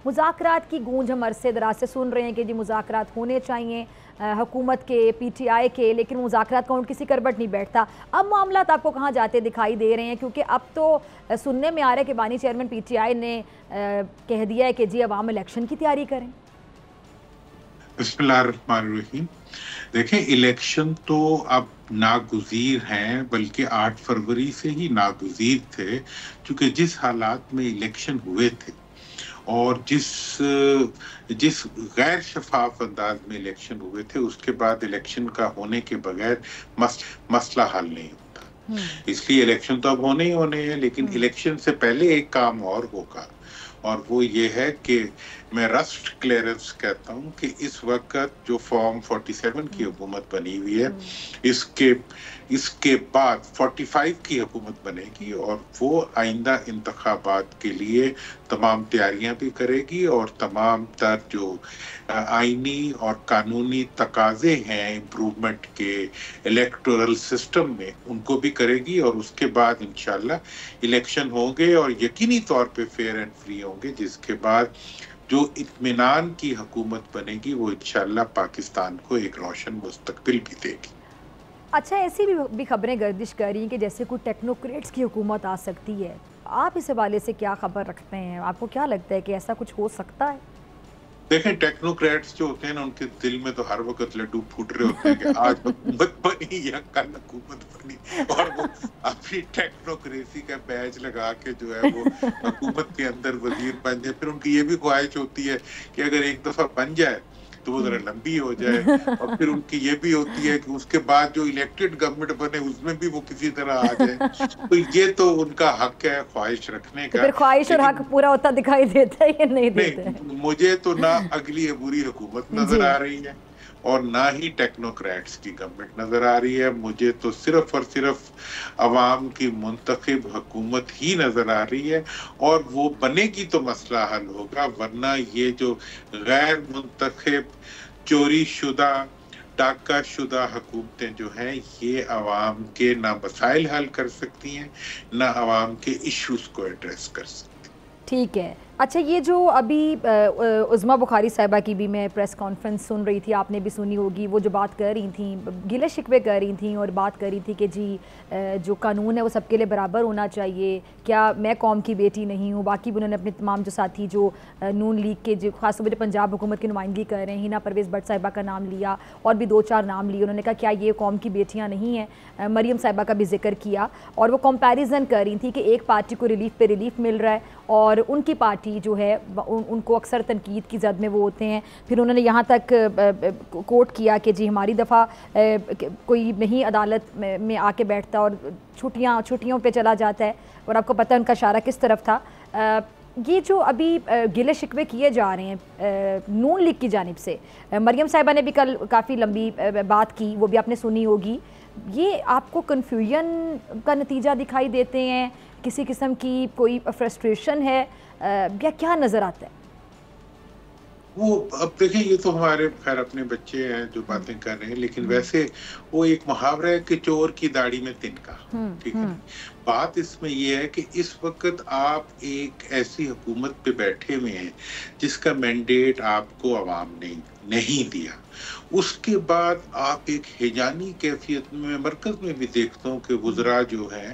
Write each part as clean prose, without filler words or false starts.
مذاکرات کی گونج ہم عرصے دراز سے سن رہے ہیں کہ جی مذاکرات ہونے چاہیے حکومت کے پی ٹی آئی کے، لیکن مذاکرات کا کسی کربٹ نہیں بیٹھتا. اب معاملات آپ کو کہاں جاتے دکھائی دے رہے ہیں؟ کیونکہ اب تو سننے میں آ رہا ہے کہ بانی چیئرمین پی ٹی آئی نے کہہ دیا ہے کہ جی عوام الیکشن کی تیاری کریں. بسم اللہ الرحمن الرحیم. دیکھیں الیکشن تو اب ناگزیر ہیں، بلکہ 8 فروری سے ہی ناگزیر تھے، کیونکہ جس حالات میں الیکشن ہوئے تھے اور جس غیر شفاف انداز میں الیکشن ہوئے تھے، اس کے بعد الیکشن کا ہونے کے بغیر مسئلہ حل نہیں ہوتا. اس لیے الیکشن تو اب ہونے ہی ہونے ہیں، لیکن الیکشن سے پہلے ایک کام اور ہوگا، اور وہ یہ ہے کہ میں رسٹ کلیئرنس کہتا ہوں کہ اس وقت جو فارم 47 کی حکومت بنی ہوئی ہے، اس کے بعد 45 کی حکومت بنے گی، اور وہ آئندہ انتخابات کے لیے تمام تیاریاں بھی کرے گی، اور تمام تر جو آئینی اور قانونی تقاضے ہیں امپروومنٹ کے الیکٹورل سسٹم میں، ان کو بھی کرے گی. اور اس کے بعد انشاءاللہ الیکشن ہوں گے، اور یقینی طور پہ فیئر اینڈ فری ہوں گے، جس کے بعد جو اطمینان کی حکومت بنے گی وہ انشاءاللہ پاکستان کو ایک روشن مستقبل بھی دے گی. اچھا، ایسی بھی خبریں گردش کر رہی ہیں کہ جیسے کوئی ٹیکنوکریٹس کی حکومت آ سکتی ہے. آپ اس حوالے سے کیا خبر رکھتے ہیں؟ آپ کو کیا لگتا ہے کہ ایسا کچھ ہو سکتا ہے؟ دیکھیں ٹیکنوکریٹس جو ہوتے ہیں نا، ان کے دل میں تو ہر وقت لڈو پھوٹ رہے ہوتے ہیں کہ آج حکومت بنی یا کل حکومت بنی، اور وہ اپنی ٹیکنوکریسی کا بیج لگا کے جو ہے وہ حکومت کے اندر وزیر بن جائے. پھر ان کی یہ بھی خواہش ہوتی ہے کہ اگر ایک دفعہ بن جائے تو وہ ذرا لمبی ہو جائے، اور پھر ان کی یہ بھی ہوتی ہے کہ اس کے بعد جو الیکٹڈ گورنمنٹ بنے اس میں بھی وہ کسی طرح آ جائے. تو یہ تو ان کا حق ہے خواہش رکھنے کا. پھر خواہش اور حق پورا ہوتا دکھائی دیتا ہے یا نہیں دیتا ہے؟ مجھے تو نہ اگلی عبوری حکومت نظر آ رہی ہے اور نہ ہی ٹیکنوکریٹس کی گورنمنٹ نظر آ رہی ہے. مجھے تو صرف اور صرف عوام کی منتخب حکومت ہی نظر آ رہی ہے، اور وہ بنے گی تو مسئلہ حل ہوگا، ورنہ یہ جو غیر منتخب چوری شدہ ڈاکہ شدہ حکومتیں جو ہیں، یہ عوام کے نہ مسائل حل کر سکتی ہیں، نہ عوام کے ایشوز کو ایڈریس کر سکتی. ٹھیک ہے. اچھا، یہ جو ابھی عظمیٰ بخاری صاحبہ کی بھی میں پریس کانفرنس سن رہی تھی، آپ نے بھی سنی ہوگی، وہ جو بات کر رہی تھیں، گلے شکوے کر رہی تھیں اور بات کر رہی تھی کہ جی جو قانون ہے وہ سب کے لیے برابر ہونا چاہیے، کیا میں قوم کی بیٹی نہیں ہوں. باقی بھی انہوں نے اپنے تمام جو ساتھی جو نون لیگ کے جو خاص طور پہ پنجاب حکومت کی نمائندگی کر رہے ہیں، ہینا پرویز بٹ صاحبہ کا نام لیا اور بھی 2-4 نام لیے. انہوں نے کہا کیا یہ قوم کی بیٹیاں نہیں ہیں؟ مریم صاحبہ کا بھی ذکر کیا، اور وہ کمپیریزن کر رہی تھی کہ ایک پارٹی کو ریلیف پہ ریلیف مل رہا ہے اور ان کی پارٹی جو ہے ان کو اکثر تنقید کی زد میں وہ ہوتے ہیں. پھر انہوں نے یہاں تک کوٹ کیا کہ جی ہماری دفعہ کوئی نہیں عدالت میں آ کے بیٹھتا اور چھٹیوں پہ چلا جاتا ہے، اور آپ کو پتہ ہے ان کا اشارہ کس طرف تھا. یہ جو ابھی گلے شکوے کیے جا رہے ہیں نون لیگ کی جانب سے، مریم صاحبہ نے بھی کل کافی لمبی بات کی، وہ بھی آپ نے سنی ہوگی، یہ آپ کو کنفیوژن کا نتیجہ دکھائی دیتے ہیں؟ کسی قسم کی کوئی فرسٹریشن ہے یا کیا نظر آتا ہے؟ وہ اب دیکھیں، یہ تو ہمارے خیر اپنے بچے ہیں جو باتیں کر رہے ہیں، لیکن ویسے وہ ایک محاورہ ہے کہ چور کی داڑھی میں تنکا. ٹھیک ہے، بات اس میں یہ ہے کہ اس وقت آپ ایک ایسی حکومت پہ بیٹھے ہوئے ہیں جس کا مینڈیٹ آپ کو عوام نے نہیں دیا. اس کے بعد آپ ایک ہیجانی کیفیت میں مرکز میں بھی دیکھتا ہوں کہ وزراء جو ہیں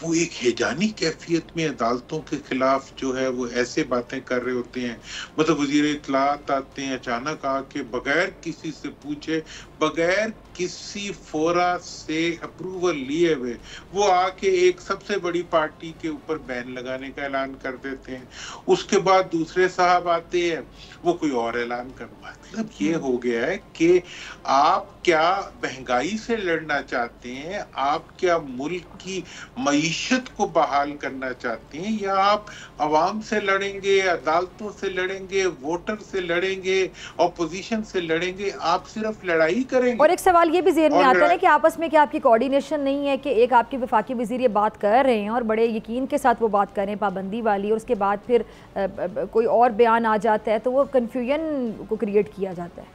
وہ ایک ہیجانی کیفیت میں عدالتوں کے خلاف جو ہے وہ ایسے باتیں کر رہے ہوتے ہیں. مطلب وزیر اطلاعات آتے ہیں اچانک آ کے بغیر کسی سے پوچھے، بغیر کسی فورا سے اپروول لیے ہوئے وہ آ کے ایک سب سے بڑی پارٹی کے اوپر بین لگانے کا اعلان کر دیتے ہیں. اس کے بعد دوسرے صاحب آتے ہیں، وہ کوئی اور اعلان کر. مطلب یہ ہو گیا ہے کہ آپ کیا مہنگائی سے لڑنا چاہتے ہیں، آپ کیا ملک کی معیشت کو بحال کرنا چاہتے ہیں، یا آپ عوام سے لڑیں گے، عدالتوں سے لڑیں گے، ووٹر سے لڑیں گے، اپوزیشن سے لڑیں گے؟ آپ صرف لڑائی کریں گے. اور ایک سوال یہ بھی ذہن میں آتا ہے کہ آپس میں کیا آپ کی کوارڈینیشن نہیں ہے کہ ایک آپ کے وفاقی وزیر یہ بات کر رہے ہیں اور بڑے یقین کے ساتھ وہ بات کر رہے ہیں پابندی والی، اور اس کے بعد پھر کوئی اور بیان آ جاتا ہے تو وہ کنفیوژن کو کریٹ کیا جاتا ہے.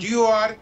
GOR